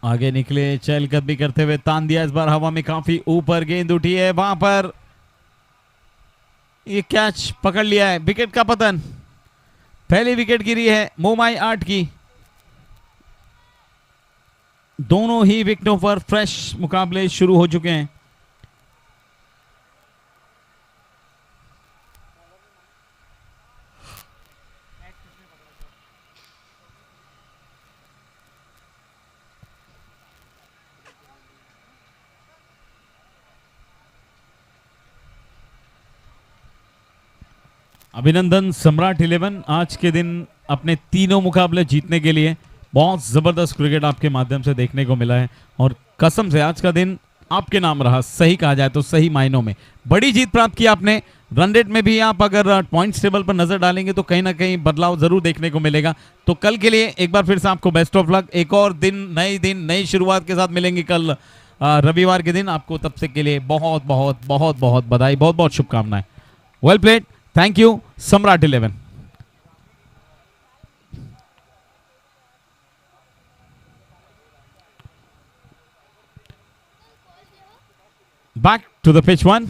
आगे निकले, चहलकदमी करते हुए तान दिया, इस बार हवा में काफी ऊपर गेंद उठी है, वहां पर ये कैच पकड़ लिया है, विकेट का पतन। पहली विकेट गिरी है मुंबई 8 की। दोनों ही विकेटों पर फ्रेश मुकाबले शुरू हो चुके हैं। अभिनंदन सम्राट 11 आज के दिन अपने तीनों मुकाबले जीतने के लिए। बहुत जबरदस्त क्रिकेट आपके माध्यम से देखने को मिला है और कसम से आज का दिन आपके नाम रहा, सही कहा जाए तो सही मायनों में बड़ी जीत प्राप्त की आपने। रन रेट में भी आप अगर पॉइंट्स टेबल पर नजर डालेंगे तो कहीं ना कहीं बदलाव जरूर देखने को मिलेगा। तो कल के लिए एक बार फिर से आपको बेस्ट ऑफ लक। एक और दिन नई शुरुआत के साथ मिलेंगे कल रविवार के दिन। आपको तब से के लिए बहुत बहुत बहुत बहुत बधाई, बहुत बहुत शुभकामनाएं। वेल प्लेड, थैंक यू सम्राट 11। बैक टू द पिच 1,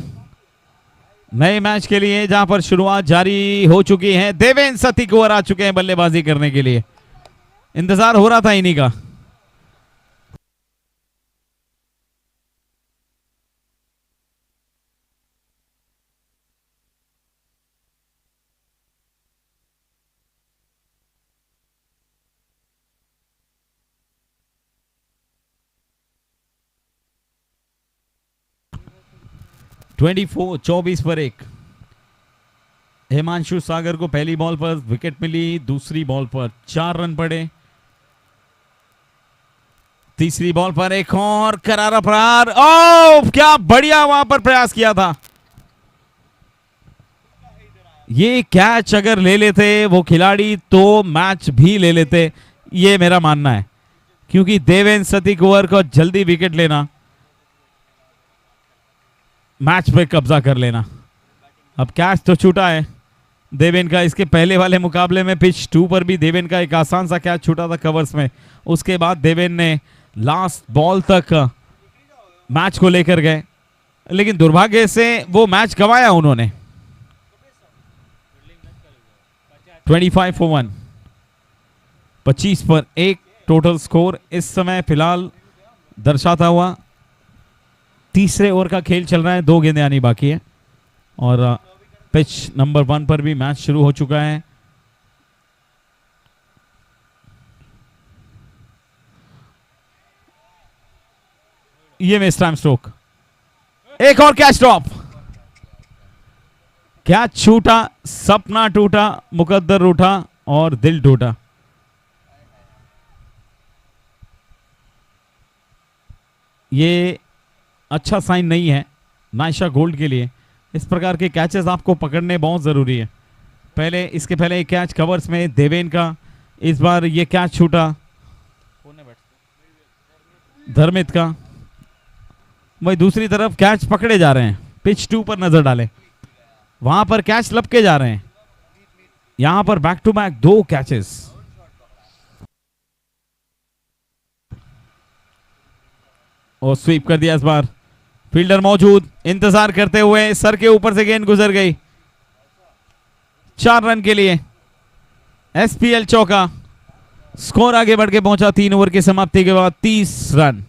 नए मैच के लिए जहां पर शुरुआत जारी हो चुकी है। देवेंद्र सतीकुवर आ चुके हैं बल्लेबाजी करने के लिए, इंतजार हो रहा था इन्हीं का। ट्वेंटी 24 पर 1। हिमांशु सागर को पहली बॉल पर विकेट मिली, दूसरी बॉल पर 4 रन पड़े, तीसरी बॉल पर एक और करारा प्रहार। ओ क्या बढ़िया वहां पर प्रयास किया था। ये कैच अगर ले लेते वो खिलाड़ी तो मैच भी ले लेते, ये मेरा मानना है, क्योंकि देवेंद्र सतीकुवर को जल्दी विकेट लेना, मैच पे कब्जा कर लेना। अब कैच तो छूटा है देवेन का। इसके पहले वाले मुकाबले में पिच 2 पर भी देवेन का एक आसान सा कैच छूटा था कवर्स में। उसके बाद देवेन ने लास्ट बॉल तक मैच को लेकर गए, लेकिन दुर्भाग्य से वो मैच गंवाया उन्होंने। 25 for 1, 25 पर 1 टोटल स्कोर इस समय फिलहाल दर्शाता हुआ। तीसरे ओवर का खेल चल रहा है, 2 गेंदें आनी बाकी है और पिच नंबर 1 पर भी मैच शुरू हो चुका है। ये मिस टाइम स्ट्रोक, एक और कैच ड्रॉप। कैच छूटा, सपना टूटा, मुकद्दर रूठा और दिल टूटा। ये अच्छा साइन नहीं है नाइशा गोल्ड के लिए। इस प्रकार के कैचेस आपको पकड़ने बहुत जरूरी है। इसके पहले एक कैच कवर्स में देवेन का, इस बार ये कैच छूटा धर्मित का। वही दूसरी तरफ कैच पकड़े जा रहे हैं। पिच 2 पर नजर डालें, वहां पर कैच लपके जा रहे हैं। यहां पर बैक टू बैक 2 कैचेस। और स्वीप कर दिया इस बार। फील्डर मौजूद, इंतजार करते हुए सर के ऊपर से गेंद गुजर गई। 4 रन के लिए एसपीएल चौका। स्कोर आगे बढ़ के पहुंचा 3 ओवर की समाप्ति के बाद 30 रन।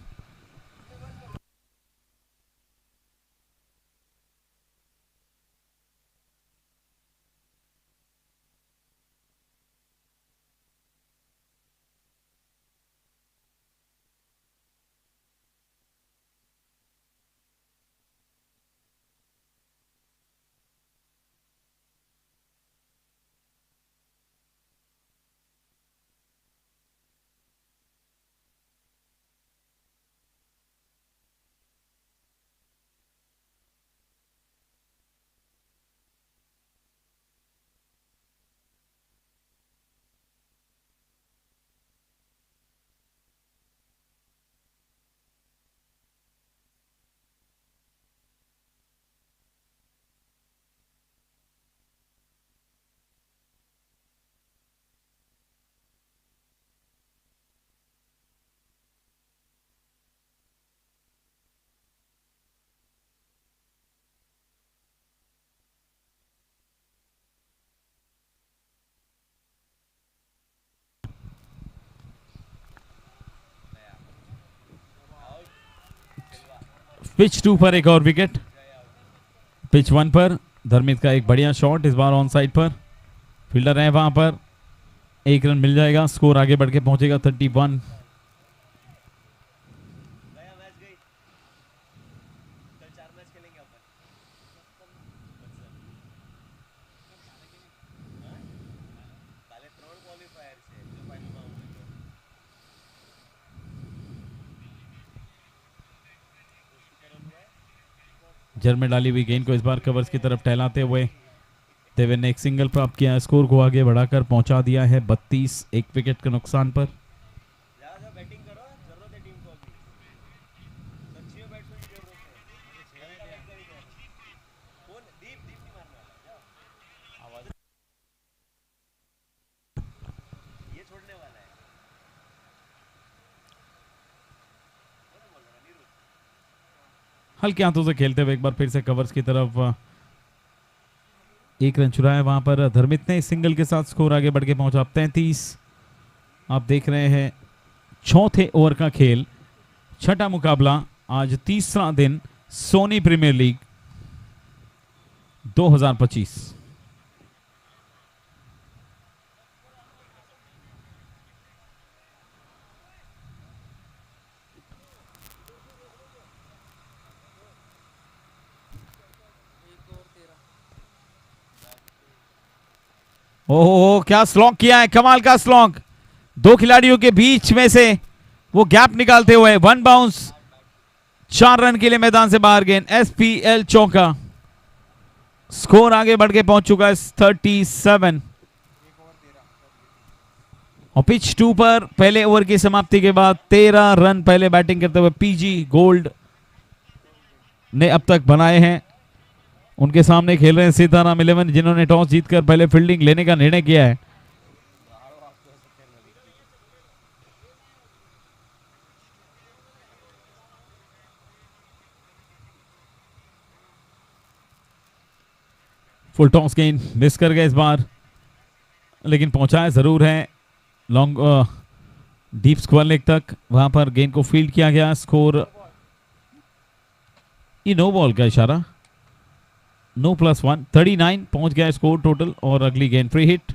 पिच 2 पर एक और विकेट। पिच 1 पर धर्मित का एक बढ़िया शॉट, इस बार ऑन साइड पर फील्डर है वहां पर, एक रन मिल जाएगा, स्कोर आगे बढ़ के पहुंचेगा 31। जर में डाली हुई गेंद को इस बार कवर्स की तरफ टहलाते हुए देवेन ने एक सिंगल प्राप्त किया, स्कोर को आगे बढ़ाकर पहुंचा दिया है 32, एक विकेट के नुकसान पर। हल्के हाथों से खेलते हुए एक बार फिर से कवर्स की तरफ एक रन चुराया वहां पर धर्मित ने, सिंगल के साथ स्कोर आगे बढ़ के पहुंचा 33। आप देख रहे हैं चौथे ओवर का खेल, छठा मुकाबला, आज तीसरा दिन सोनी प्रीमियर लीग 2025। ओहो क्या स्लॉग किया है, कमाल का स्लॉग, दो खिलाड़ियों के बीच में से वो गैप निकालते हुए 1 बाउंस, 4 रन के लिए मैदान से बाहर गेंद, एसपीएल चौका, स्कोर आगे बढ़ के पहुंच चुका है 37। और पिच 2 पर पहले ओवर की समाप्ति के बाद 13 रन पहले बैटिंग करते हुए पीजी गोल्ड ने अब तक बनाए हैं। उनके सामने खेल रहे हैं सीताराम 11, जिन्होंने टॉस जीतकर पहले फील्डिंग लेने का निर्णय किया है। फुल टॉस गेंद मिस कर गए इस बार, लेकिन पहुंचाया जरूर है लॉन्ग डीप स्क्वायर लेग तक, वहां पर गेंद को फील्ड किया गया, स्कोर ये नो बॉल का इशारा, नो +1, 39 पहुंच गया स्कोर टोटल, और अगली गेंद फ्री हिट।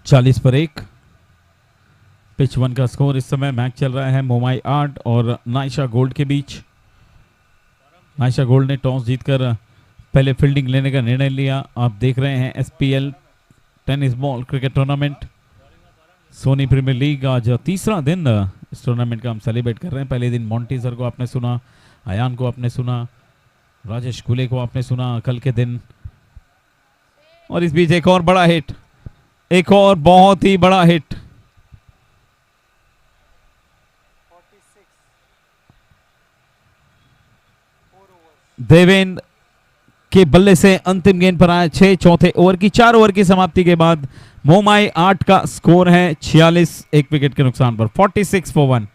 चालीस पर एक, पिच 1 का स्कोर। इस समय मैच चल रहा है मोमाई आर्ट और नाइशा गोल्ड के बीच। नाइशा गोल्ड ने टॉस जीतकर पहले फील्डिंग लेने का निर्णय लिया। आप देख रहे हैं SPL tennis ball cricket tournament Soni premier league, आज तीसरा दिन इस टूर्नामेंट का हम सेलिब्रेट कर रहे हैं। पहले दिन मोंटी सर को आपने सुना, अयान को आपने सुना, राजेश कुले को आपने सुना कल के दिन, और इस बीच एक और बड़ा हिट, एक और बहुत ही बड़ा हिट, देवेंद्र के बल्ले से अंतिम गेंद पर आया 6 चौथे ओवर की। 4 ओवर की समाप्ति के बाद मोमाई 8 का स्कोर है 46, एक विकेट के नुकसान पर, 46 for 1।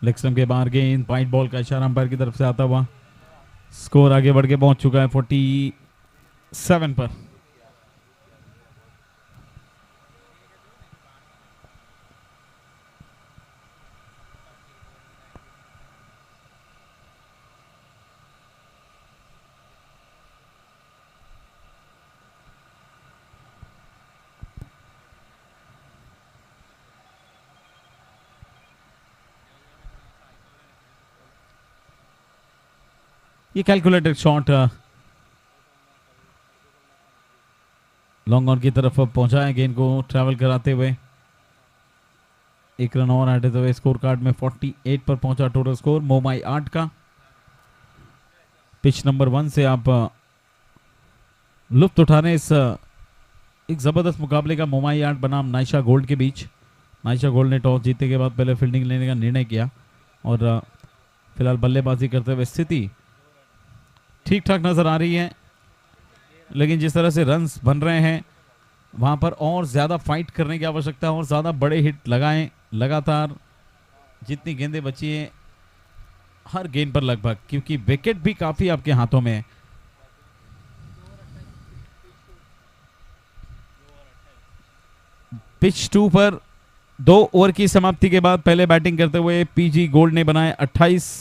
लेग स्टंप के बाहर गेंद, वाइट बॉल का इशारा अंपायर की तरफ से आता हुआ। स्कोर आगे बढ़ के पहुंच चुका है 47 पर। ये कैलकुलेटेड शॉट लॉन्ग ऑन की तरफ पहुंचा है, गेंद को ट्रैवल कराते हुए। एक रन और हटे हुए स्कोर कार्ड में 48 पर पहुंचा टोटल स्कोर मोमाई 8 का। पिच नंबर 1 से आप लुत्फ उठा रहे हैं इस एक जबरदस्त मुकाबले का। मोमाई 8 बनाम नाइशा गोल्ड के बीच। नाइशा गोल्ड ने टॉस जीतने के बाद पहले फील्डिंग लेने का निर्णय किया और फिलहाल बल्लेबाजी करते हुए स्थिति ठीक ठाक नजर आ रही है, लेकिन जिस तरह से रन्स बन रहे हैं वहां पर और ज्यादा फाइट करने की आवश्यकता है और ज्यादा बड़े हिट लगाएं लगातार। जितनी गेंदें बची हैं हर गेंद पर लगभग, क्योंकि विकेट भी काफी आपके हाथों में है। पिच 2 पर 2 ओवर की समाप्ति के बाद पहले बैटिंग करते हुए पीजी गोल्ड ने बनाए 28।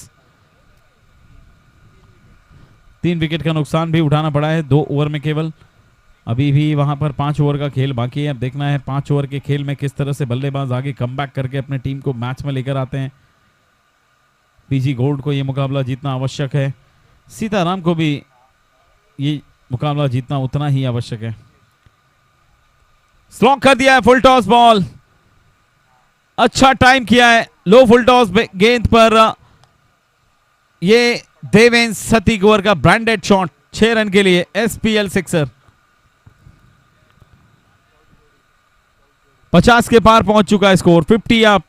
3 विकेट का नुकसान भी उठाना पड़ा है 2 ओवर में केवल। अभी भी वहां पर 5 ओवर का खेल बाकी है। अब देखना है 5 ओवर के खेल में किस तरह से बल्लेबाज आगे कमबैक करके अपने टीम को मैच में लेकर आते हैं। पीजी गोल्ड को यह मुकाबला जीतना आवश्यक है, सीताराम को भी ये मुकाबला जीतना उतना ही आवश्यक है। स्ट्रॉन्ग कर दिया है फुल टॉस बॉल, अच्छा टाइम किया है लो फुल टॉस गेंद पर। ये देवेंद्र सतीगोर का ब्रांडेड शॉट 6 रन के लिए एसपीएल सिक्सर। 50 के पार पहुंच चुका है स्कोर, 50 अप।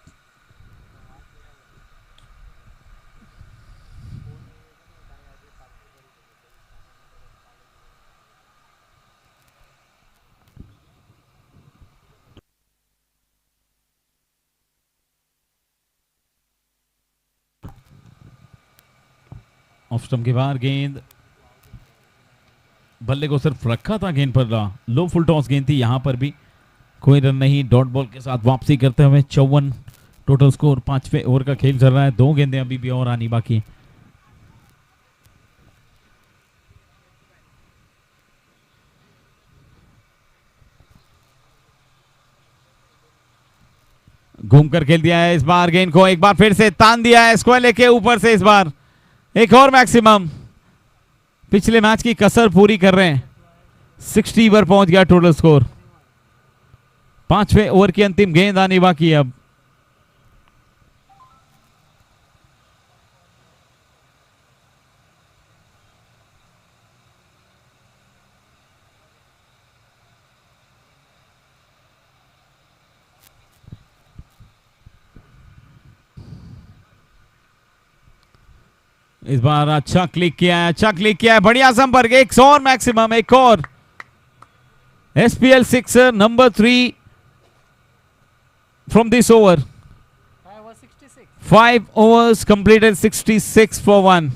ऑफ स्टंप के बाहर गेंद, बल्ले को सिर्फ रखा था गेंद पर, लो फुल टॉस गेंद थी, यहां पर भी कोई रन नहीं। डॉट बॉल के साथ वापसी करते हुए 54 टोटल स्कोर। 5वें ओवर का खेल चल रहा है, 2 गेंदें अभी भी और आनी बाकी। घूमकर खेल दिया है इस बार गेंद को, एक बार फिर से तान दिया है स्क्वायर लेके ऊपर से। इस बार एक और मैक्सिमम, पिछले मैच की कसर पूरी कर रहे हैं। 60 पर पहुंच गया टोटल स्कोर। 5वें ओवर की अंतिम गेंद आनी बाकी है अब। इस बार अच्छा क्लिक किया है, अच्छा क्लिक किया है, बढ़िया संपर्क। एक और मैक्सिमम, एक और। SPL sixer number 3 from this over. 5 overs completed, 66 for 1.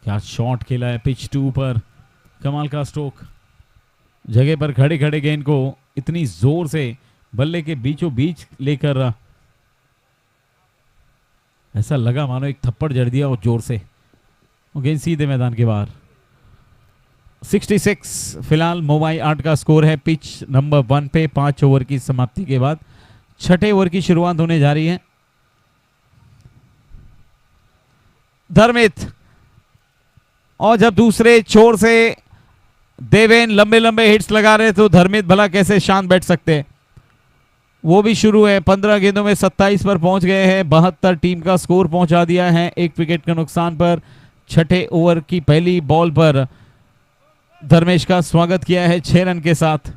क्या शॉट खेला है पिच 2 पर, कमाल का स्ट्रोक। जगह पर खड़े खड़े गेंद को इतनी जोर से बल्ले के बीचों बीच लेकर ऐसा लगा मानो एक थप्पड़ जड़ दिया और जोर से, वो गेंद सीधे मैदान के बाहर। 66 फिलहाल मोबाइल 8 का स्कोर है पिच नंबर 1 पे। 5 ओवर की समाप्ति के बाद 6ठे ओवर की शुरुआत होने जा रही है। धर्मित और जब दूसरे छोर से देवेन लंबे लंबे हिट्स लगा रहे तो धर्मित भला कैसे शांत बैठ सकते। वो भी शुरू है। 15 गेंदों में 27 पर पहुंच गए हैं। 72 टीम का स्कोर पहुंचा दिया है 1 विकेट के नुकसान पर। छठे ओवर की पहली बॉल पर धर्मेश का स्वागत किया है 6 रन के साथ।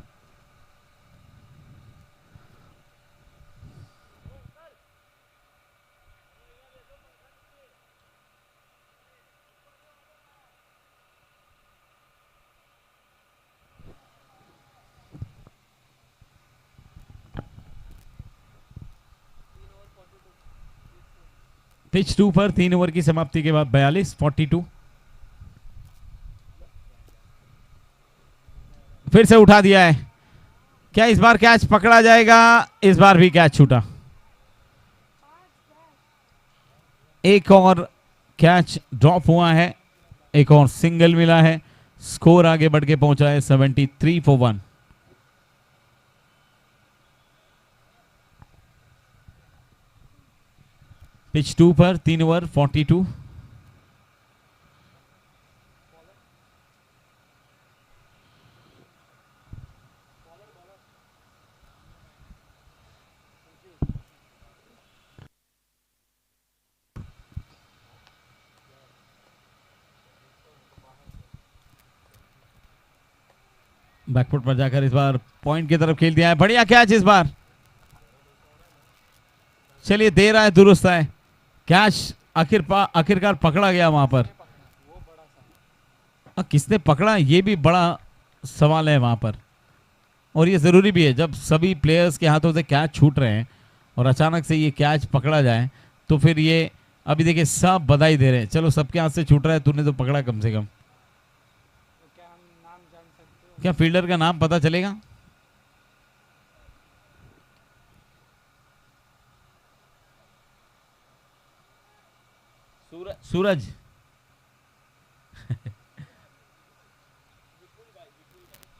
पिच 2 पर 3 ओवर की समाप्ति के बाद 42 फिर से उठा दिया है। क्या इस बार कैच पकड़ा जाएगा? इस बार भी कैच छूटा। एक और कैच ड्रॉप हुआ है, एक और सिंगल मिला है। स्कोर आगे बढ़ के पहुंचा है 73 for 1। पिच 2 पर 3 ओवर 42। बैकफुट पर जाकर इस बार पॉइंट की तरफ खेल दिया है। बढ़िया कैच इस बार। चलिए दे रहा है, दुरुस्त है कैच। आखिरकार पकड़ा गया वहां पर। किसने पकड़ा ये भी बड़ा सवाल है वहां पर। और ये जरूरी भी है जब सभी प्लेयर्स के हाथों से कैच छूट रहे हैं और अचानक से ये कैच पकड़ा जाए तो फिर ये अभी देखिए सब बधाई दे रहे हैं। चलो सबके हाथ से छूट रहा है, तूने तो पकड़ा कम से कम। क्या फील्डर का नाम पता चलेगा? सूरज।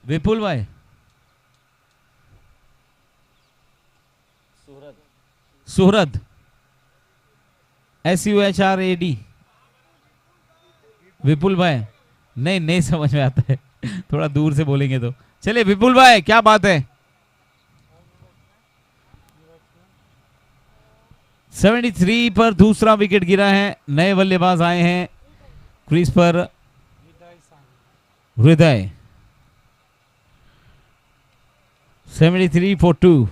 विपुल भाई। सुहरद। SUHRAD। विपुल भाई। नहीं नहीं समझ में आता है थोड़ा दूर से बोलेंगे तो। चलिए विपुल भाई क्या बात है। 73 पर दूसरा विकेट गिरा है। नए बल्लेबाज आए हैं क्रीज पर। हृदय। 73 for 2।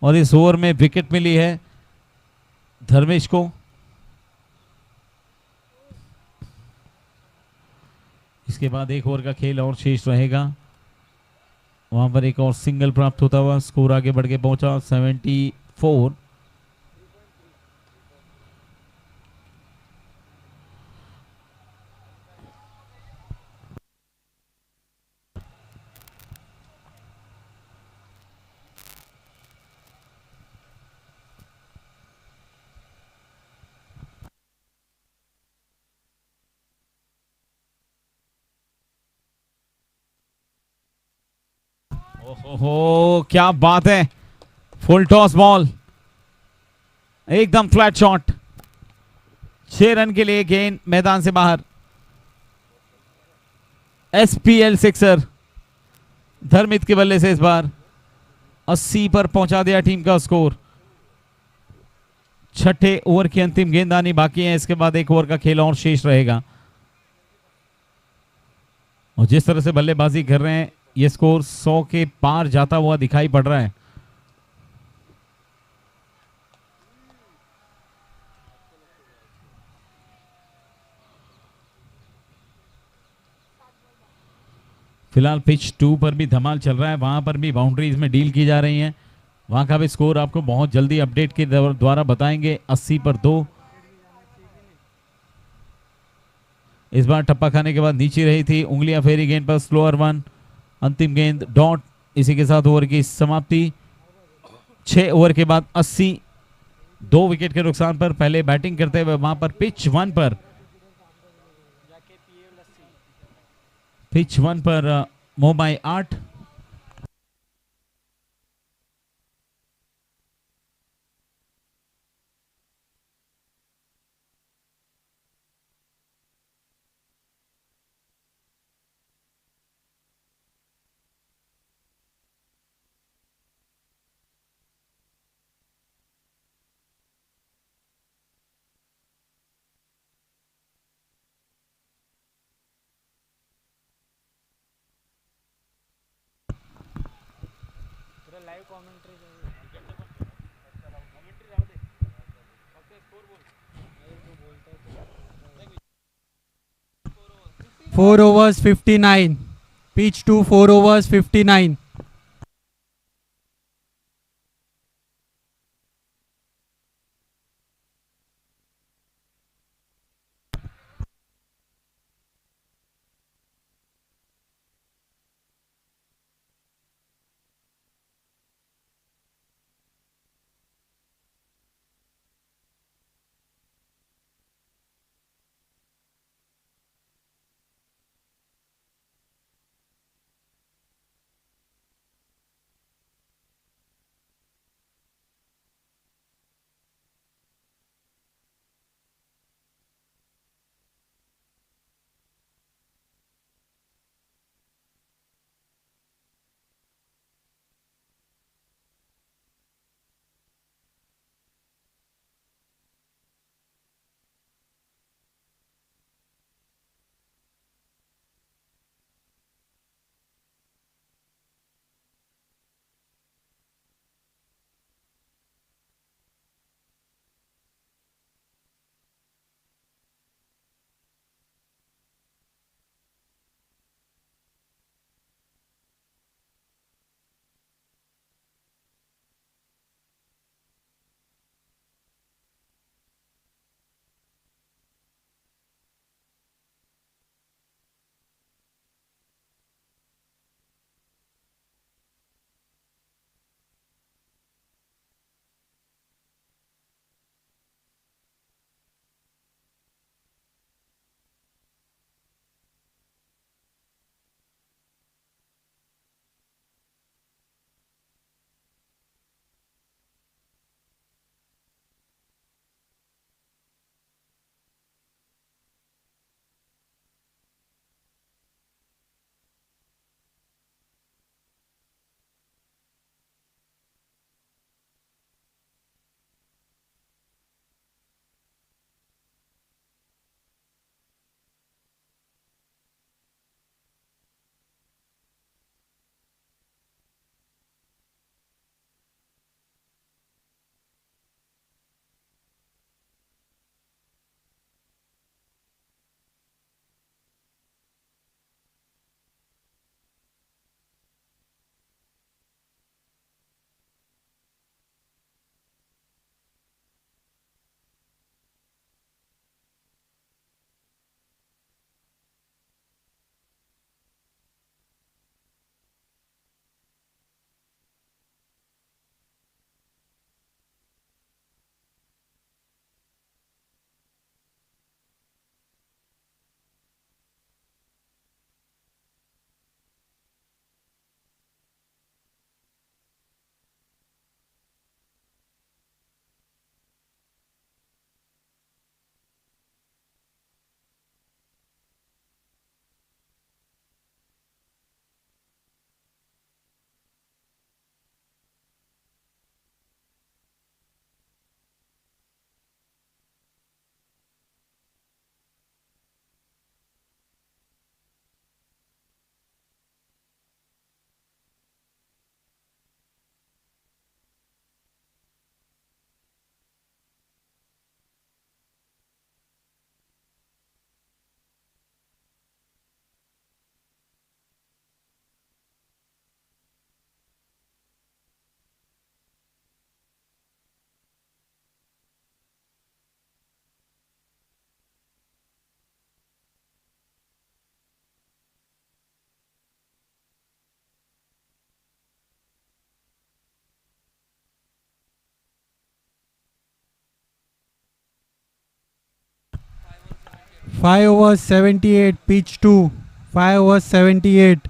और इस ओवर में विकेट मिली है धर्मेश को। इसके बाद एक ओवर का खेल और शेष रहेगा। वहां पर एक और सिंगल प्राप्त होता हुआ स्कोर आगे बढ़ के पहुंचा 74। ओहो क्या बात है। फुल टॉस बॉल, एकदम फ्लैट शॉट। 6 रन के लिए गेंद मैदान से बाहर। SPL सिक्सर धर्मित के बल्ले से इस बार 80 पर पहुंचा दिया टीम का स्कोर। छठे ओवर की अंतिम गेंद आनी बाकी है। इसके बाद एक ओवर का खेल और शेष रहेगा। और जिस तरह से बल्लेबाजी कर रहे हैं ये स्कोर 100 के पार जाता हुआ दिखाई पड़ रहा है। फिलहाल पिच 2 पर भी धमाल चल रहा है। वहां पर भी बाउंड्रीज में डील की जा रही है। वहां का भी स्कोर आपको बहुत जल्दी अपडेट के द्वारा बताएंगे। 80 पर 2। इस बार टप्पा खाने के बाद नीचे रही थी, उंगलियां फेरी गेंद पर। स्लोअर 1। अंतिम गेंद डॉट। इसी के साथ ओवर की समाप्ति। 6 ओवर के बाद 80। 2 विकेट के नुकसान पर पहले बैटिंग करते हुए वहां पर पिच 1 पर मोबाई 8। 4 overs 59. Pitch 2, 4 overs 59. Five overs 78. Pitch 2. 5 overs 78.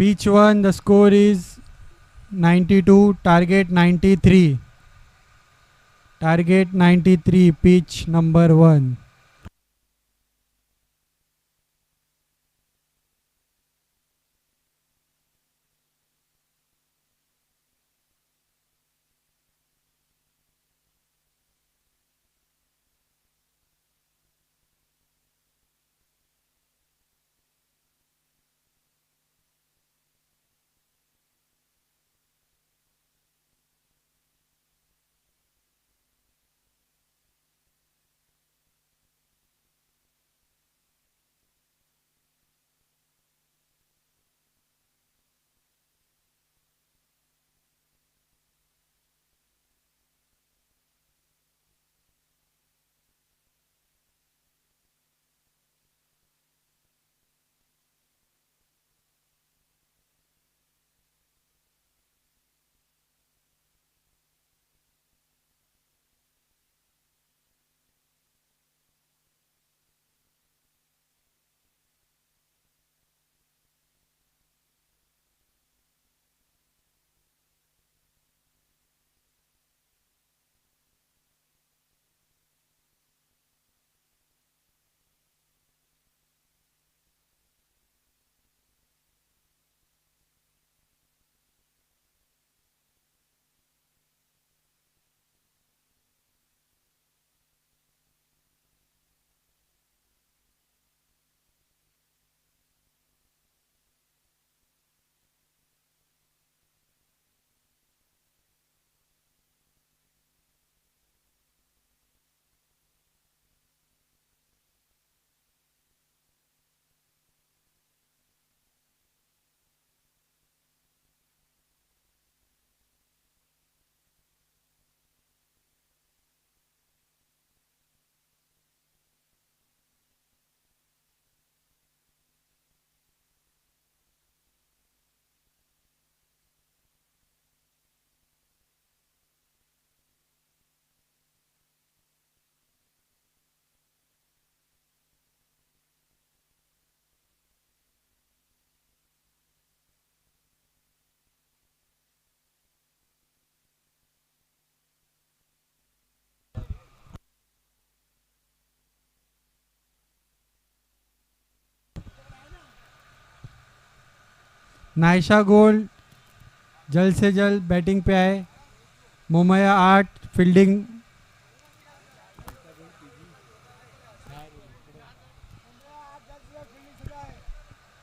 Pitch 1, the score is 92, target 93. Target 93, pitch number 1. Naisha gold जल्द से जल्द बैटिंग पे आए. मोमया 8 फील्डिंग.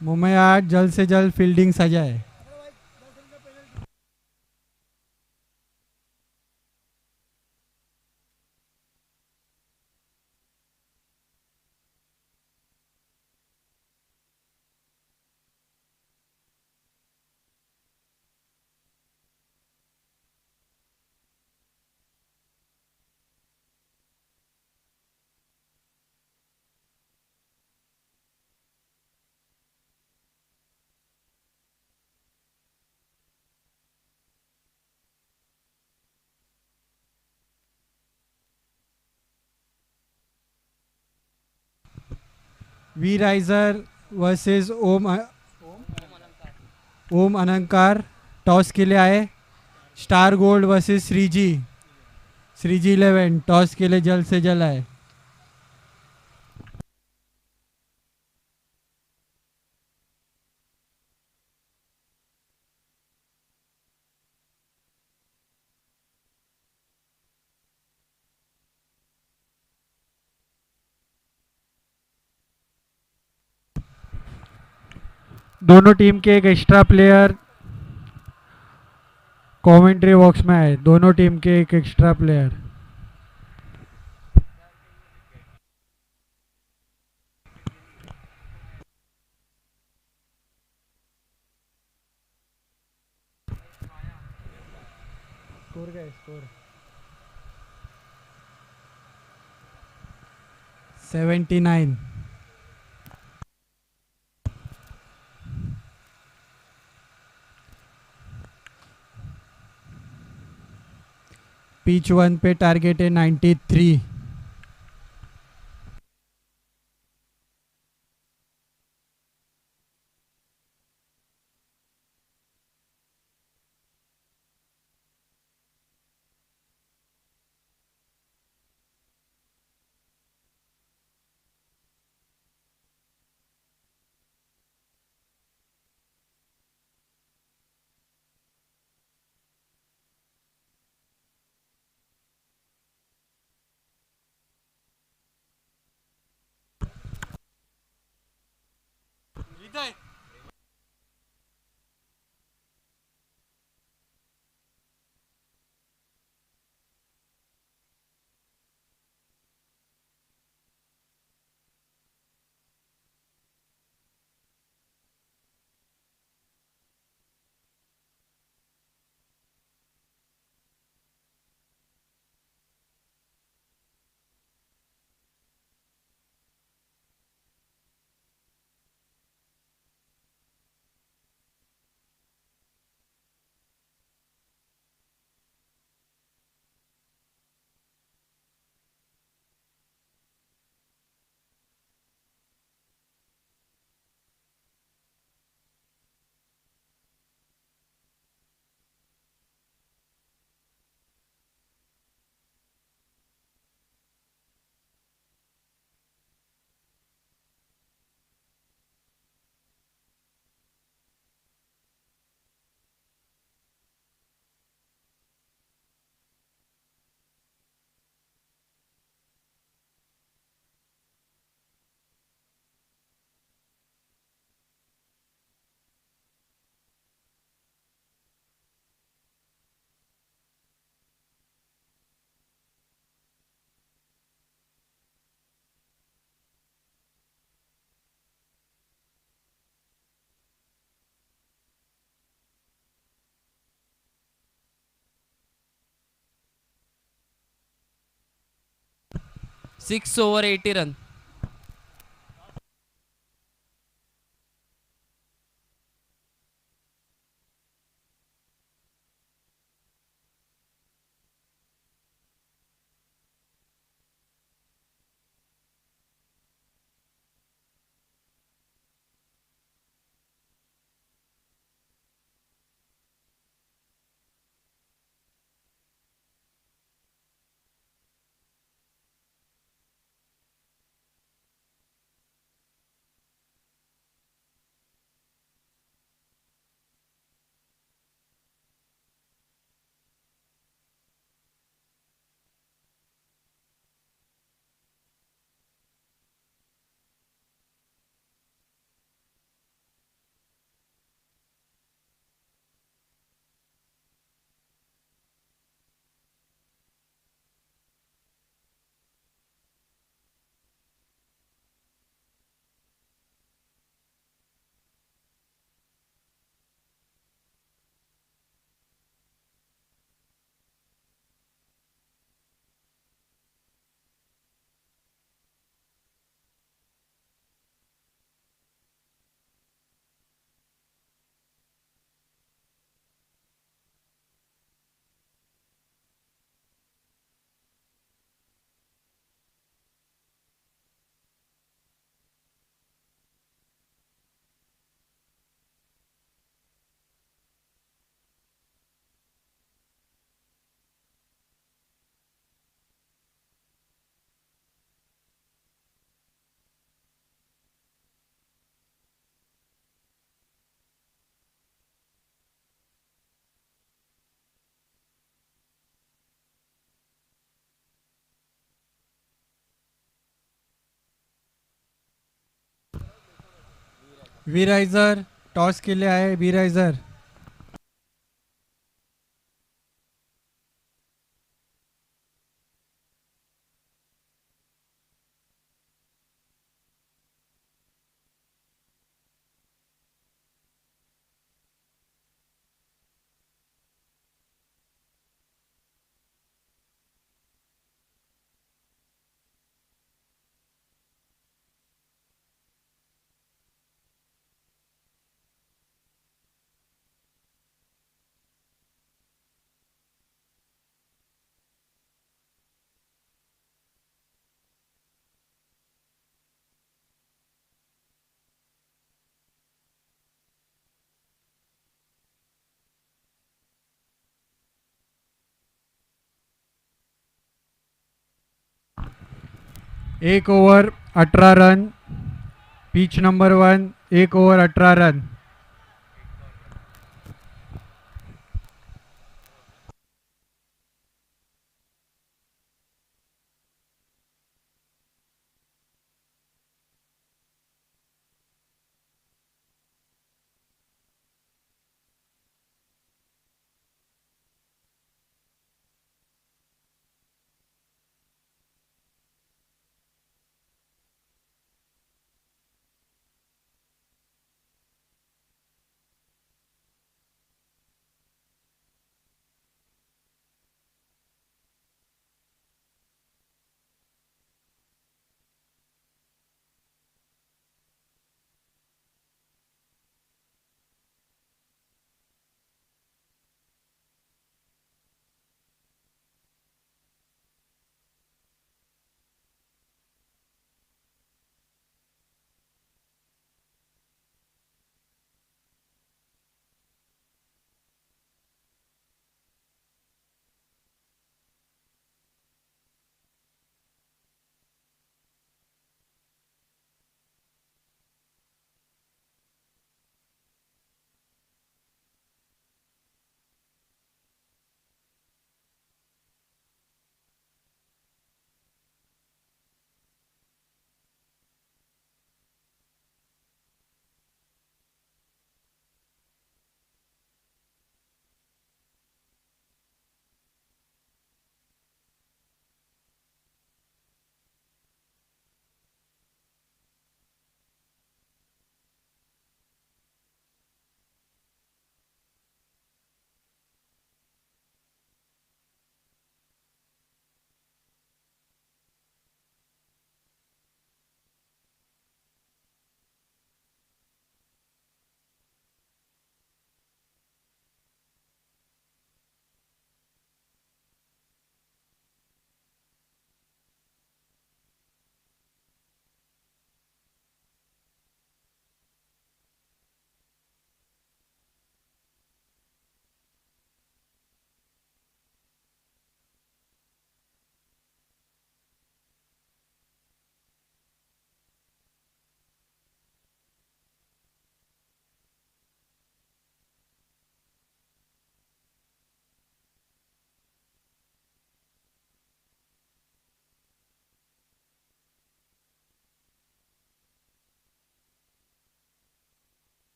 मोमया 8 जल्द से जल्द फील्डिंग सजाए. वी राइजर वर्सेस ओम अलंकार टॉस के लिए आए. Star gold versus Shreeji. Shreeji 11 toss के लिए जल्द से जल्द आए. दोनों टीम के एक एक्स्ट्रा प्लेयर कमेंट्री बॉक्स में आए. दोनों टीम के एक एक्स्ट्रा प्लेयर. स्कोर क्या है? स्कोर 79. पिच 1 पे टारगेट है 93. 6 over 80 run. वीराइजर टॉस के लिए आए वीराइजर। एक over 18 run, pitch number 1, 1 over 18 run.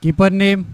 Keeper name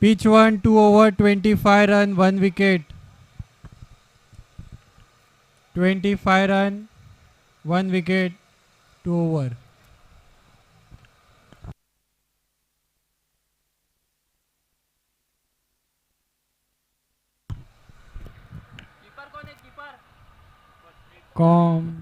pitch 1 2 over 25 run 1 wicket 25 run 1 wicket 2 over com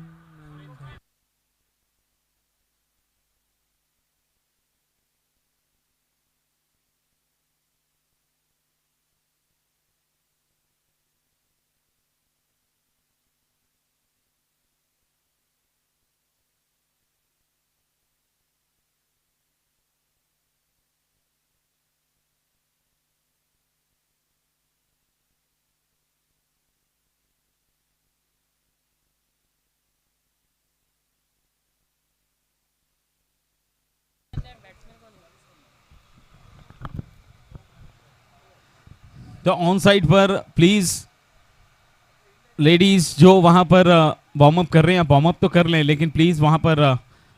तो ऑन साइड पर प्लीज लेडीज जो वहां पर वार्म अप कर रहे हैं, वार्म अप तो कर लें, लेकिन प्लीज वहां पर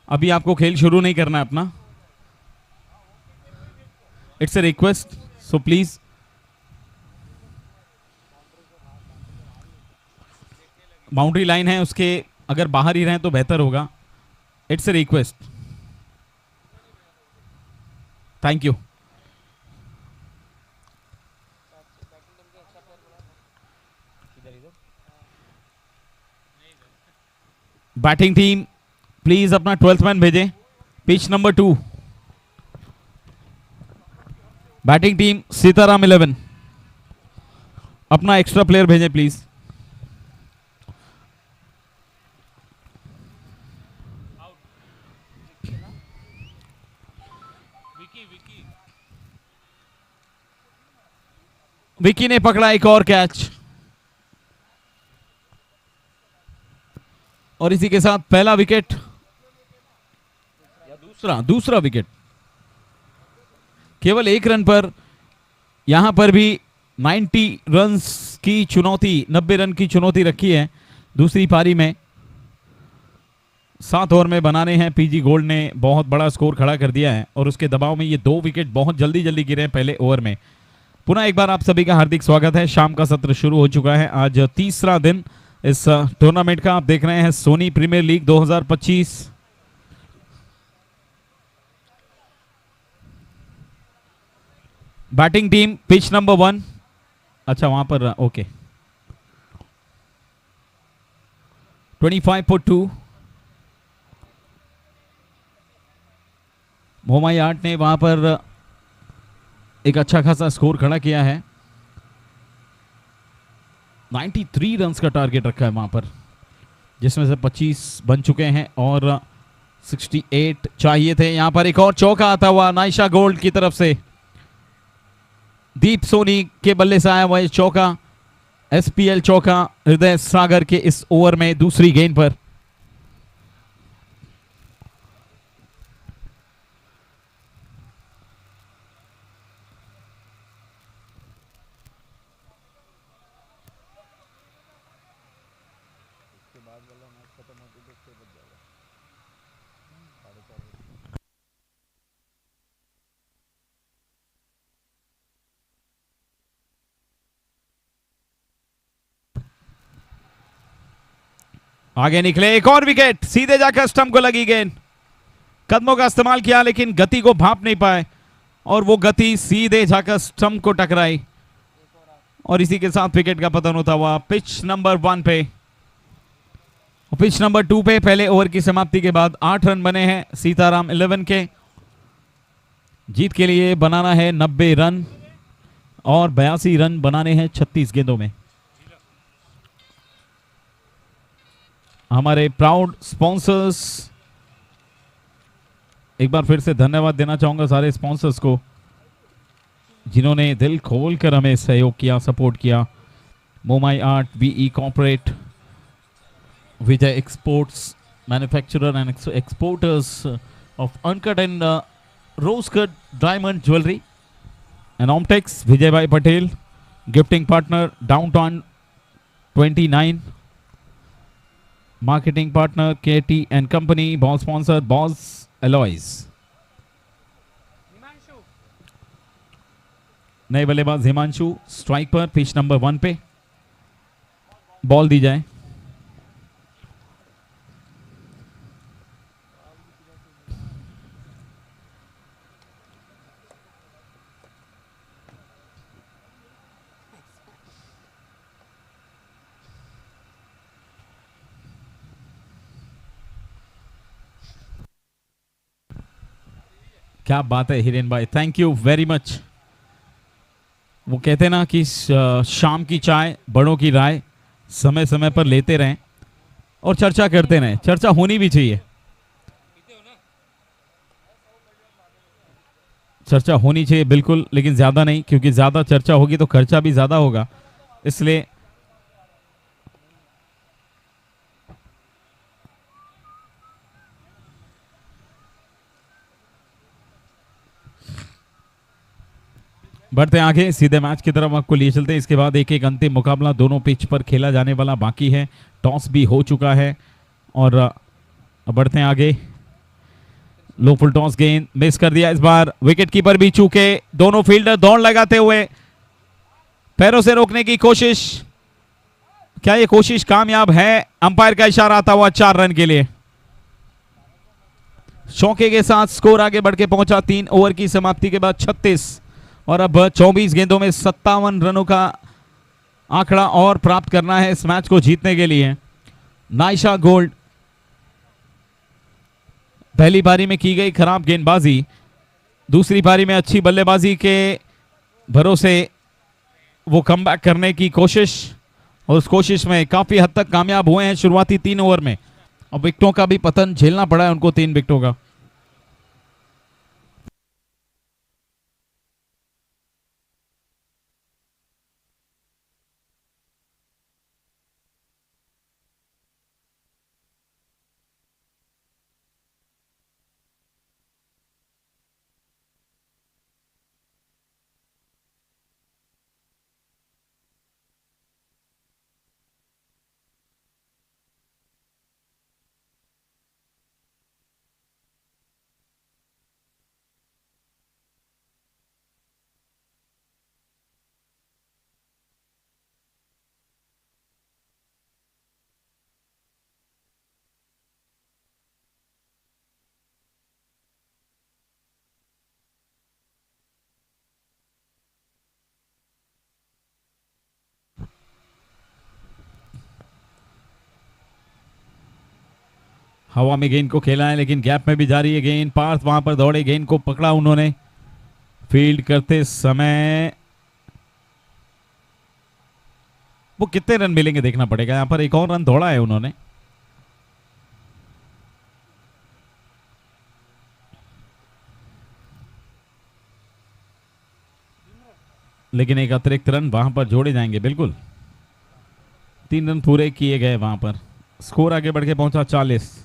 अभी आपको खेल शुरू नहीं करना है अपना. It's a request, so please. Boundary line है, उसके अगर बाहर ही रहें तो बेहतर होगा. It's a request. Thank you. Batting team please अपना 12th मैन भेजें. Pitch number 2. Batting team Sitaram 11 अपना एक्स्ट्रा प्लेयर भेजें प्लीज. विकी ने पकड़ा एक और कैच और इसी के साथ पहला विकेट या दूसरा विकेट. केवल 1 रन पर यहां पर भी 90 रन्स की चुनौती, 90 रन की चुनौती रखी है दूसरी पारी में. 7 ओवर में बनाने हैं. पीजी गोल्ड ने बहुत बड़ा स्कोर खड़ा कर दिया है और उसके दबाव में ये 2 विकेट बहुत जल्दी जल्दी गिरे हैं पहले ओवर में. पुनः एक बार आप सभी का हार्दिक स्वागत है. शाम का सत्र शुरू हो चुका है. आज तीसरा दिन इस टूर्नामेंट का. आप देख रहे हैं Soni premier league 2025. Batting team pitch number 1. अच्छा वहां पर ओके. 25.2. मोमाई आर्ट ने वहां पर एक अच्छा खासा स्कोर खड़ा किया है. 93 रन्स का टारगेट रखा है वहां पर, जिसमें से 25 बन चुके हैं और 68 चाहिए थे। यहां पर एक और चौका आता हुआ नाइशा गोल्ड की तरफ से, दीप सोनी के बल्ले से आया हुआ ये चौका, एसपीएल चौका हृदय सागर के इस ओवर में दूसरी गेंद पर। आगे निकले, एक और विकेट, सीधे जाकर स्टंप को लगी गेंद। कदमों का इस्तेमाल किया लेकिन गति को भांप नहीं पाए और वो गति सीधे जाकर स्टंप को टकराई और इसी के साथ विकेट का पतन होता हुआ पिच नंबर 1 पे। पिच नंबर 2 पे पहले ओवर की समाप्ति के बाद 8 रन बने हैं सीताराम 11 के। जीत के लिए बनाना है 90 रन और 82 रन बनाने हैं 36 गेंदों में। हमारे प्राउड स्पॉन्सर्स, एक बार फिर से धन्यवाद देना चाहूंगा सारे स्पॉन्सर्स को जिन्होंने दिल खोलकर हमें सहयोग किया, सपोर्ट किया। Momai art, BE corporate, Vijay exports, manufacturer and exporters of uncut and rose cut diamond jewellery, and Omtex, Vijay भाई Patel, gifting partner downtown 29, marketing partner KT and company, ball sponsor Boss Alloys. नए बल्लेबाज हिमांशु स्ट्राइक पर, पिच नंबर 1 पे ball दी जाए। क्या बात है हिरेन भाई, थैंक यू वेरी मच। वो कहते हैं ना कि शाम की चाय बड़ों की राय, समय समय पर लेते रहें और चर्चा करते रहें। चर्चा होनी भी चाहिए, चर्चा होनी चाहिए बिल्कुल, लेकिन ज्यादा नहीं, क्योंकि ज्यादा चर्चा होगी तो खर्चा भी ज्यादा होगा। इसलिए बढ़ते हैं आगे, सीधे मैच की तरफ आपको लिए चलते हैं। इसके बाद एक एक अंतिम मुकाबला दोनों पिच पर खेला जाने वाला बाकी है। टॉस भी हो चुका है और बढ़ते हैं आगे। लो फुल टॉस गेंद मिस कर दिया इस बार, विकेट कीपर भी चूके। दोनों फील्डर दौड़ लगाते हुए पैरों से रोकने की कोशिश, क्या ये कोशिश कामयाब है? अंपायर का इशारा आता हुआ 4 रन के लिए। चौके के साथ स्कोर आगे बढ़ के पहुंचा 3 ओवर की समाप्ति के बाद 36 और अब 24 गेंदों में 57 रनों का आंकड़ा और प्राप्त करना है इस मैच को जीतने के लिए। नाइशा गोल्ड पहली पारी में की गई खराब गेंदबाजी, दूसरी पारी में अच्छी बल्लेबाजी के भरोसे वो कमबैक करने की कोशिश, और उस कोशिश में काफी हद तक कामयाब हुए हैं शुरुआती 3 ओवर में। अब विकेटों का भी पतन झेलना पड़ा है उनको, 3 विकेटों का। हवा में गेंद को खेला है लेकिन गैप में भी जा रही है गेंद। पार्थ वहां पर दौड़े, गेंद को पकड़ा उन्होंने। फील्ड करते समय वो कितने रन मिलेंगे देखना पड़ेगा। यहाँ पर एक और रन दौड़ा है उन्होंने। लेकिन एक अतिरिक्त रन वहां पर जोड़े जाएंगे बिल्कुल। 3 रन पूरे किए गए वहां पर। स्कोर आगे बढ़ के पहुंचा 40।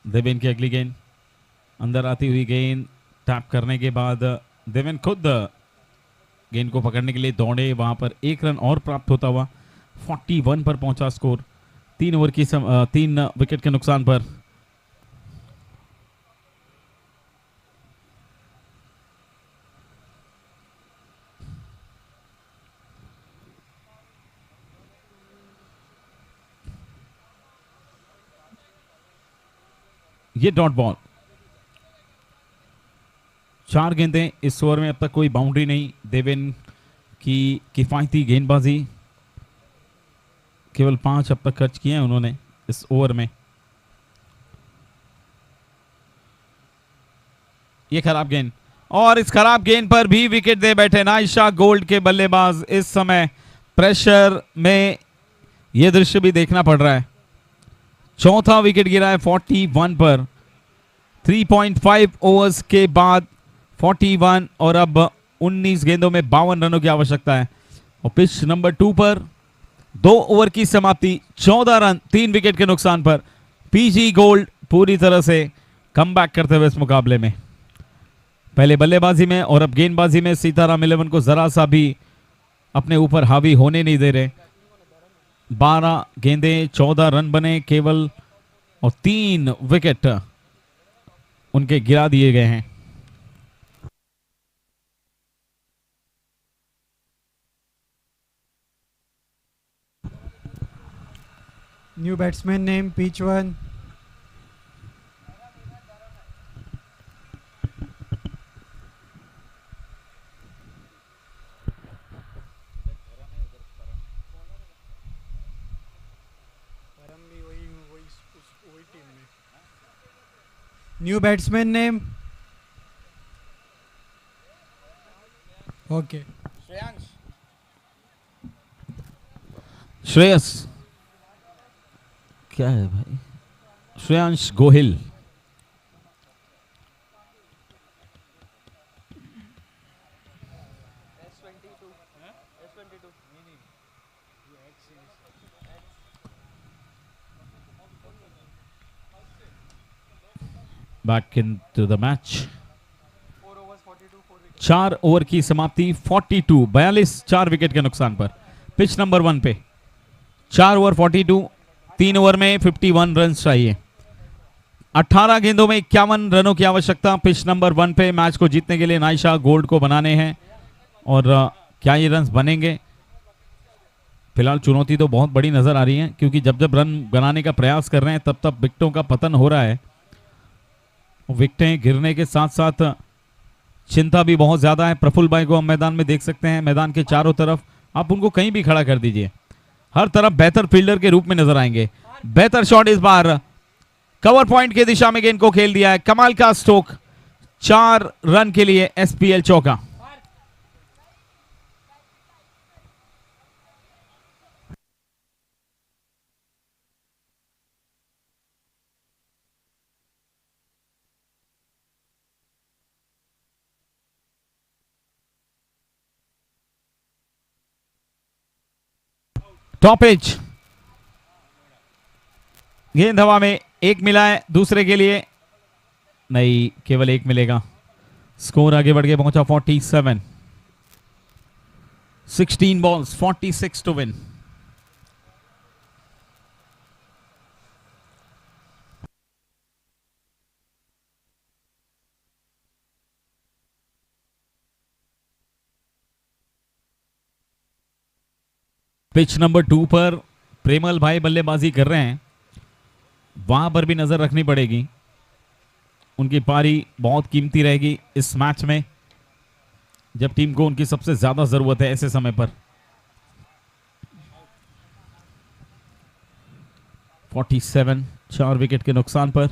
देवेन की अगली गेंद, अंदर आती हुई गेंद टैप करने के बाद देवेन खुद गेंद को पकड़ने के लिए दौड़े, वहां पर 1 रन और प्राप्त होता हुआ 41 पर पहुंचा स्कोर। 3 विकेट के नुकसान पर। ये डॉट बॉल। 4 गेंदें इस ओवर में, अब तक कोई बाउंड्री नहीं। देवेन की किफायती गेंदबाजी, केवल 5 अब तक खर्च किए हैं उन्होंने इस ओवर में। ये खराब गेंद, और इस खराब गेंद पर भी विकेट दे बैठे नाइशा गोल्ड के बल्लेबाज। इस समय प्रेशर में यह दृश्य भी देखना पड़ रहा है। चौथा विकेट गिरा है 41 पर। 3.5 ओवर्स के बाद 41 और अब 19 गेंदों में 52 रनों की आवश्यकता है। और पिच नंबर 2 पर 2 ओवर की समाप्ति, 14 रन 3 विकेट के नुकसान पर। पीजी गोल्ड पूरी तरह से कमबैक करते हुए इस मुकाबले में, पहले बल्लेबाजी में और अब गेंदबाजी में सीताराम 11 को जरा सा भी अपने ऊपर हावी होने नहीं दे रहे। 12 गेंदें, 14 रन बने केवल, और 3 विकेट उनके गिरा दिए गए हैं। New batsman name pitch 1। New batsman name okay. Shreyas, क्या है भाई? Shreyansh Gohil. Back into the match. 4 over की समाप्ति, 42, 42, 4 विकेट के नुकसान पर। पिच नंबर 1 पे 4 ओवर 42, 3 ओवर में 51 रन चाहिए। 18 गेंदों में 51 रनों की आवश्यकता पिच नंबर 1 पे मैच को जीतने के लिए नाइशा गोल्ड को बनाने हैं। और क्या ये रन बनेंगे? फिलहाल चुनौती तो बहुत बड़ी नजर आ रही है, क्योंकि जब जब रन बनाने का प्रयास कर रहे हैं तब तब विकेटों का पतन हो रहा है। विकेटें गिरने के साथ साथ चिंता भी बहुत ज्यादा है। प्रफुल्ल भाई को हम मैदान में देख सकते हैं, मैदान के चारों तरफ। आप उनको कहीं भी खड़ा कर दीजिए, हर तरफ बेहतर फील्डर के रूप में नजर आएंगे। बेहतर शॉट इस बार कवर पॉइंट की दिशा में गेंद को खेल दिया है। कमाल का स्ट्रोक, 4 रन के लिए एसपीएल चौका। टॉप एज, गेंद हवा में, 1 मिला है, दूसरे के लिए नहीं, केवल 1 मिलेगा। स्कोर आगे बढ़ के पहुंचा 47। 16 balls, 46 to win. Pitch number 2 पर प्रेमल भाई बल्लेबाजी कर रहे हैं, वहां पर भी नजर रखनी पड़ेगी। उनकी पारी बहुत कीमती रहेगी इस मैच में, जब टीम को उनकी सबसे ज्यादा जरूरत है ऐसे समय पर। 47, 4 विकेट के नुकसान पर।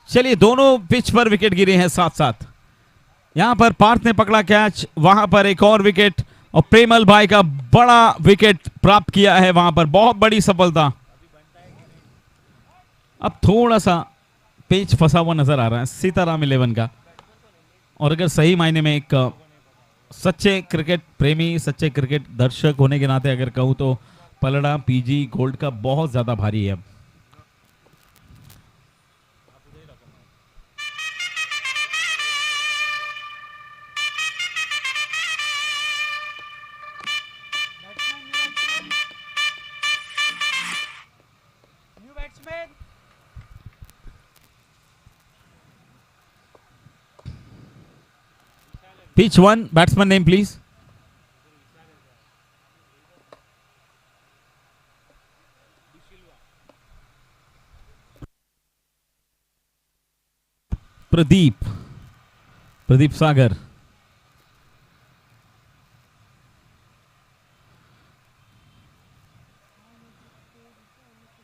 चलिए, दोनों पिच पर विकेट गिरे हैं साथ साथ। यहां पर पार्थ ने पकड़ा कैच, वहां पर एक और विकेट, और प्रेमल भाई का बड़ा विकेट प्राप्त किया है वहां पर, बहुत बड़ी सफलता। अब थोड़ा सा पेच फंसा हुआ नजर आ रहा है सीताराम 11 का, और अगर सही मायने में एक सच्चे क्रिकेट प्रेमी, सच्चे क्रिकेट दर्शक होने के नाते अगर कहूं तो पलड़ा पीजी गोल्ड का बहुत ज्यादा भारी है। Pitch 1, batsman name please. Pradeep Sagar.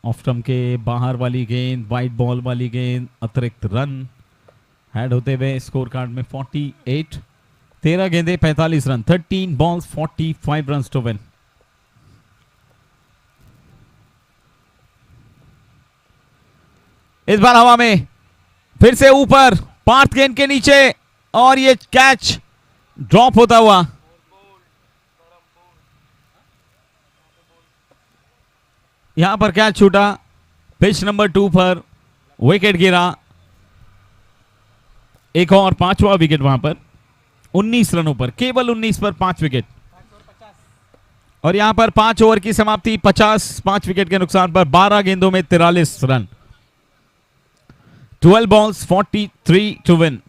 Off stump के बाहर वाली गेंद, वाइट बॉल वाली गेंद, अतिरिक्त रन हेड होते हुए स्कोर कार्ड में 48। 13 गेंदे 45 run, 13 balls 45 run to win. इस बार हवा में, फिर से ऊपर, पार्थ गेंद के नीचे, और ये कैच ड्रॉप होता हुआ। यहां पर कैच छूटा, पिच नंबर 2 पर विकेट गिरा, एक और 5वां विकेट वहां पर, 19 रनों पर, केवल 19 पर 5 विकेट। और यहां पर 5 ओवर की समाप्ति, 5 विकेट के नुकसान पर 12 गेंदों में 43 रन, 12 बॉल्स 43 टू विन।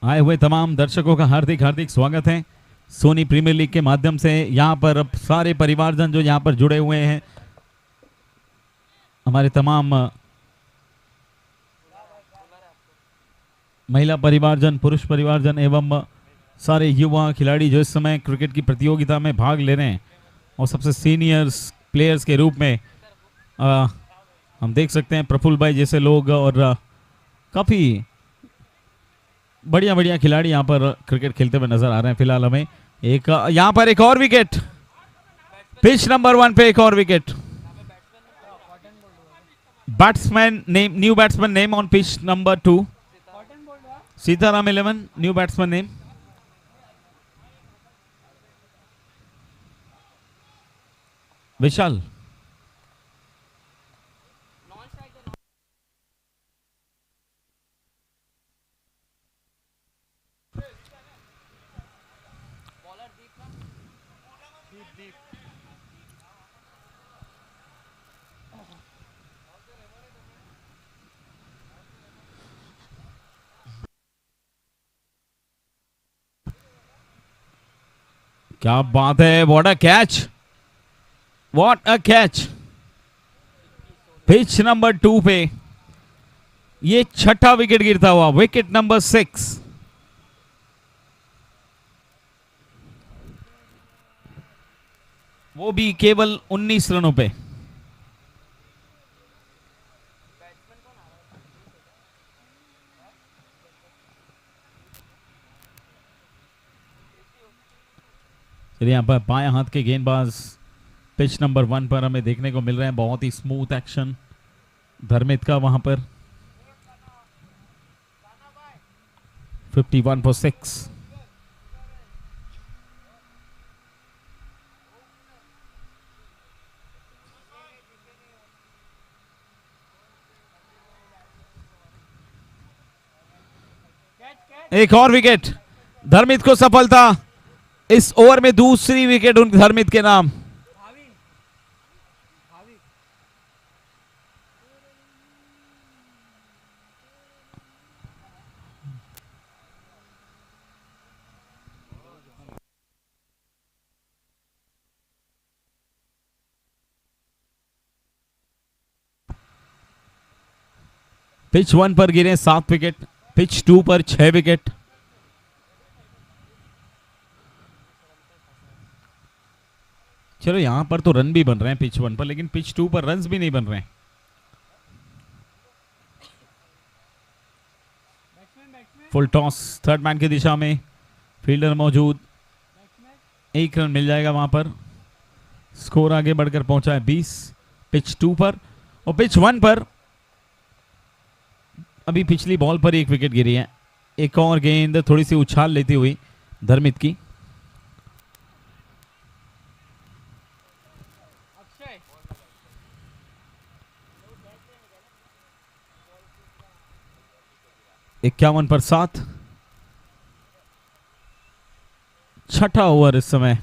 आए हुए तमाम दर्शकों का हार्दिक हार्दिक स्वागत है सोनी प्रीमियर लीग के माध्यम से। यहां पर अब सारे परिवारजन जो यहां पर जुड़े हुए हैं, हमारे तमाम महिला परिवारजन, पुरुष परिवारजन एवं सारे युवा खिलाड़ी जो इस समय क्रिकेट की प्रतियोगिता में भाग ले रहे हैं, और सबसे सीनियर्स प्लेयर्स के रूप में हम देख सकते हैं प्रफुल्ल भाई जैसे लोग, और काफ़ी बढ़िया बढ़िया खिलाड़ी यहां पर क्रिकेट खेलते हुए नजर आ रहे हैं। फिलहाल हमें एक यहां पर एक और विकेट, पिच नंबर 1 पे एक और wicket. Batsman name, new batsman name on pitch number 2, Sitaram 11, new batsman name. Vishal. क्या बात है, what a catch, what a catch. Pitch number 2 पे ये 6ठा विकेट गिरता हुआ, विकेट नंबर 6। वो भी केवल 19 रनों पे। चलिए, यहां पर बाएं हाथ के गेंदबाज पिच नंबर 1 पर हमें देखने को मिल रहे हैं, बहुत ही स्मूथ एक्शन धर्मित का वहां पर। 51 फॉर 6। एक और विकेट, धर्मित को सफलता। इस ओवर में दूसरी विकेट उन धर्मित के नाम। पिच 1 पर गिरे 7 विकेट, पिच 2 पर 6 विकेट। चलो यहां पर तो रन भी बन रहे हैं पिच 1 पर, लेकिन पिच 2 पर रन्स भी नहीं बन रहे हैं। फुल टॉस थर्ड मैन की दिशा में, फील्डर मौजूद, 1 रन मिल जाएगा वहां पर। स्कोर आगे बढ़कर पहुंचा है 20 पिच 2 पर। और पिच 1 पर अभी पिछली बॉल पर 1 विकेट गिरी है। एक और गेंद थोड़ी सी उछाल लेती हुई धर्मित की। इक्यावन पर 7, छठा ओवर इस समय।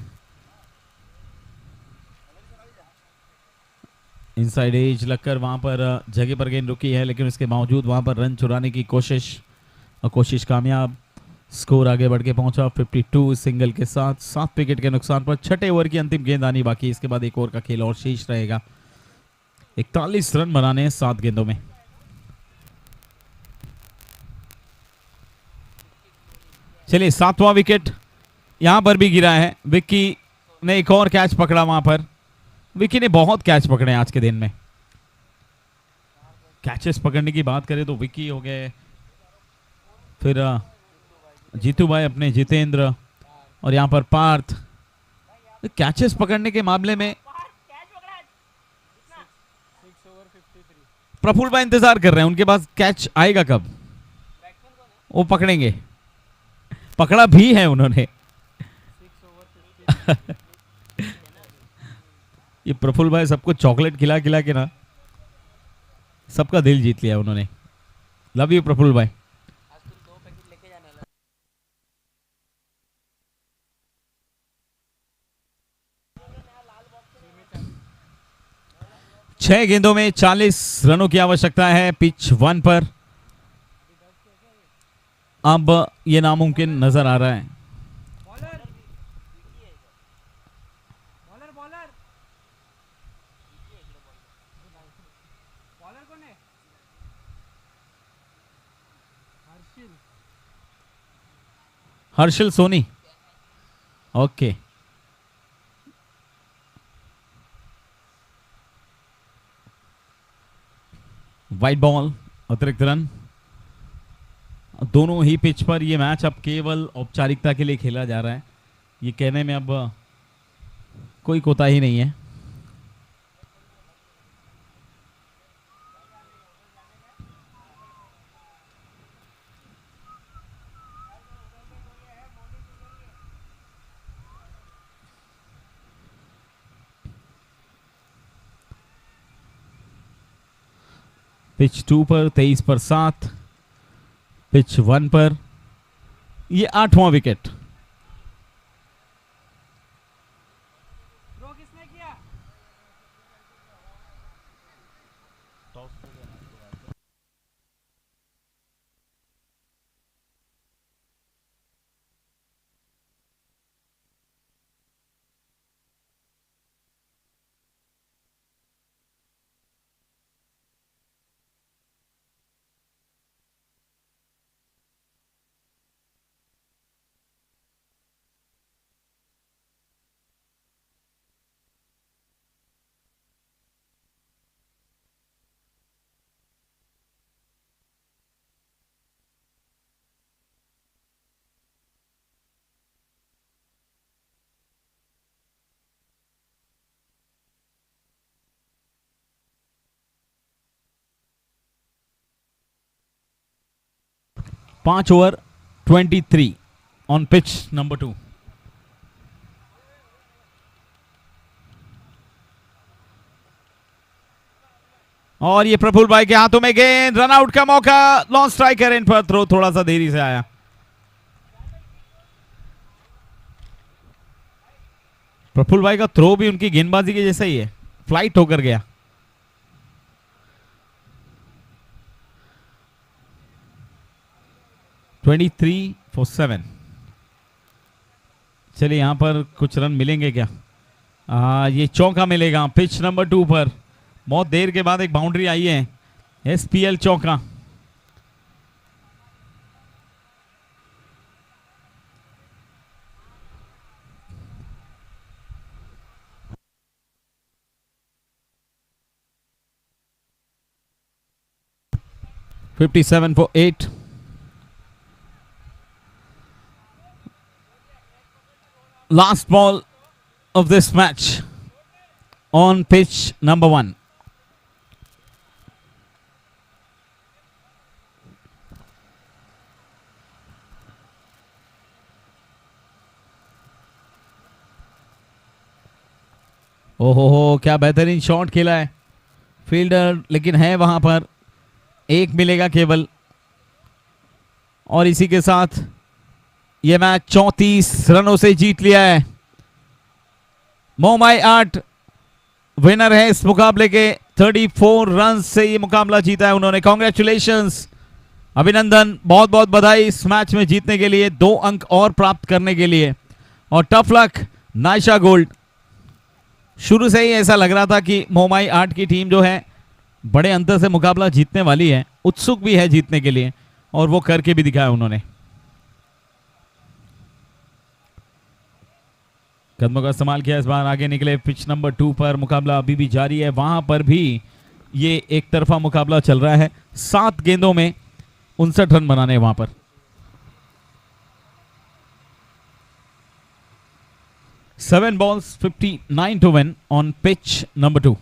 इनसाइड एज लगकर वहां पर जगह पर गेंद रुकी है, लेकिन उसके बावजूद वहां पर रन चुराने की कोशिश, और कोशिश कामयाब। स्कोर आगे बढ़ के पहुंचा 52 सिंगल के साथ। 7 विकेट के नुकसान पर छठे ओवर की अंतिम गेंद आनी बाकी। इसके बाद एक ओवर का खेल और शेष रहेगा। 41 रन बनाने हैं 7 गेंदों में। चलिए 7वां विकेट यहां पर भी गिरा है। विक्की ने एक और कैच पकड़ा वहां पर। विक्की ने बहुत कैच पकड़े आज के दिन में। कैचेस पकड़ने की बात करें तो विक्की हो गए, फिर जीतू भाई अपने जितेंद्र, और यहां पर पार्थ। कैचेस पकड़ने के मामले में प्रफुल्ल भाई इंतजार कर रहे हैं, उनके पास कैच आएगा कब, वो पकड़ेंगे। पकड़ा भी है उन्होंने। ये प्रफुल्ल भाई सबको चॉकलेट खिला खिला के ना सबका दिल जीत लिया उन्होंने। लव यू प्रफुल्ल भाई। छह गेंदों में 40 रनों की आवश्यकता है पिच 1 पर। अब यह नामुमकिन नजर आ रहा है। Harshil Soni, okay. Wide ball, अतिरिक्त रन। दोनों ही पिच पर यह मैच अब केवल औपचारिकता के लिए खेला जा रहा है। ये कहने में अब कोई कोताही नहीं है। पिच 2 पर 23 पर 7, पिच 1 पर ये 8वां विकेट। पांच ओवर 23 ऑन पिच नंबर 2। और ये प्रफुल्ल भाई के हाथों में गेंद, रन आउट का मौका, लॉन्ग स्ट्राइकर इन पर थ्रो थोड़ा सा देरी से आया। प्रफुल्ल भाई का थ्रो भी उनकी गेंदबाजी के जैसा ही है, फ्लाइट होकर गया। Twenty 3 for 7। चलिए यहां पर कुछ रन मिलेंगे क्या? ये चौका मिलेगा पिच नंबर 2 पर। बहुत देर के बाद एक बाउंड्री आई है, SPL चौका। $57 for 8। Last ball of this match on pitch number 1। ओहो क्या बेहतरीन शॉट खेला है फील्डर, लेकिन है वहां पर, एक मिलेगा केवल। और इसी के साथ यह मैच 34 रनों से जीत लिया है। मोमाई आर्ट विनर है इस मुकाबले के, 34 रन से ये मुकाबला जीता है उन्होंने। कांग्रेचुलेशंस, अभिनंदन, बहुत बहुत बधाई इस मैच में जीतने के लिए, 2 अंक और प्राप्त करने के लिए। और टफ लक नाइशा गोल्ड। शुरू से ही ऐसा लग रहा था कि मोमाई आर्ट की टीम जो है बड़े अंतर से मुकाबला जीतने वाली है, उत्सुक भी है जीतने के लिए, और वो करके भी दिखाया उन्होंने। कदमों का इस्तेमाल किया, इस बार आगे निकले पिच नंबर 2 पर। मुकाबला अभी भी जारी है, वहां पर भी ये एक तरफा मुकाबला चल रहा है। 7 गेंदों में 59 रन बनाने हैं वहां पर। Seven balls, 59 to win on pitch number 2।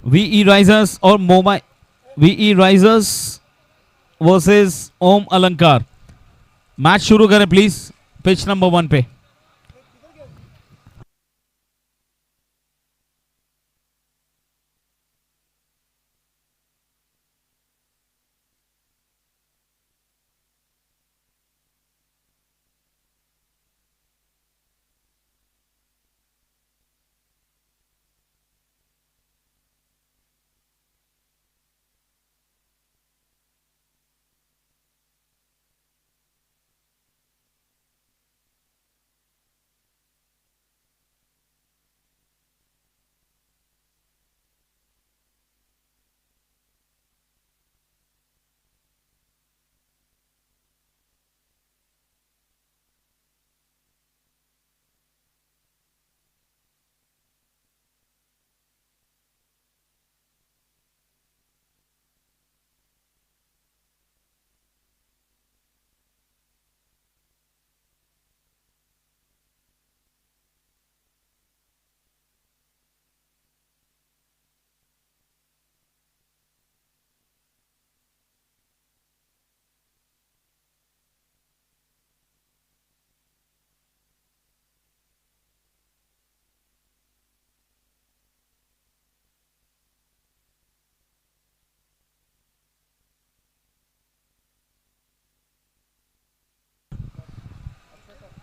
VE Risers और मोमाई, VE Risers वर्सेस ओम अलंकार। मैच शुरू करें प्लीज पिच नंबर 1 पे।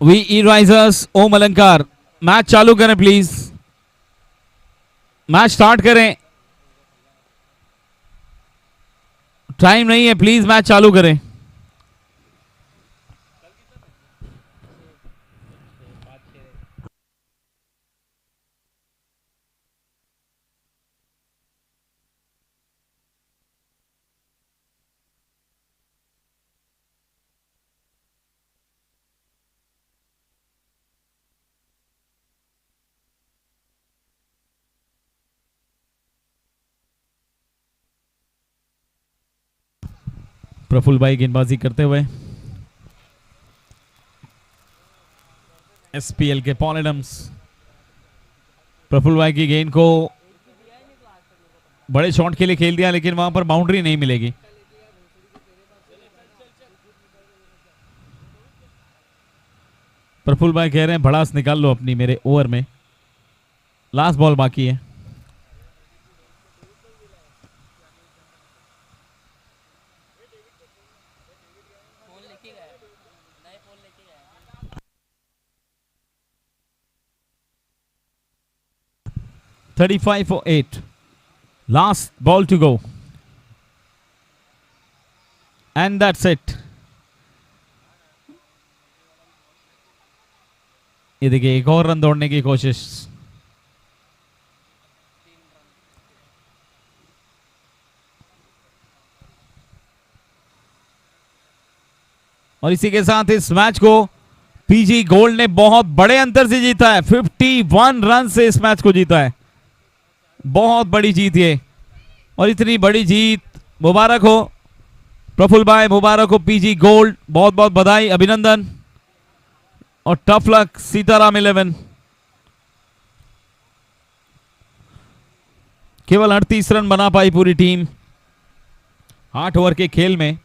VE Risers ओम अलंकार, मैच चालू करें प्लीज, मैच स्टार्ट करें, टाइम नहीं है, प्लीज मैच चालू करें। प्रफुल्ल भाई गेंदबाजी करते हुए, SPL के पॉल एडम्स। प्रफुल्ल भाई की गेंद को बड़े शॉट के लिए खेल दिया, लेकिन वहां पर बाउंड्री नहीं मिलेगी। प्रफुल्ल भाई कह रहे हैं भड़ास निकाल लो अपनी मेरे ओवर में, लास्ट बॉल बाकी है। फोन लेके गया, नए फोन लेके गया। 35 for 8. Last ball to go. And that's it. ये देखिए एक और रन दौड़ने की कोशिश। और इसी के साथ इस मैच को पीजी गोल्ड ने बहुत बड़े अंतर से जीता है। 51 रन से इस मैच को जीता है। बहुत बड़ी जीत ये, और इतनी बड़ी जीत मुबारक हो प्रफुल्ल भाई, मुबारक हो पीजी गोल्ड, बहुत बहुत बधाई, अभिनंदन और टफ लक सीताराम 11। केवल 38 रन बना पाई पूरी टीम 8 ओवर के खेल में।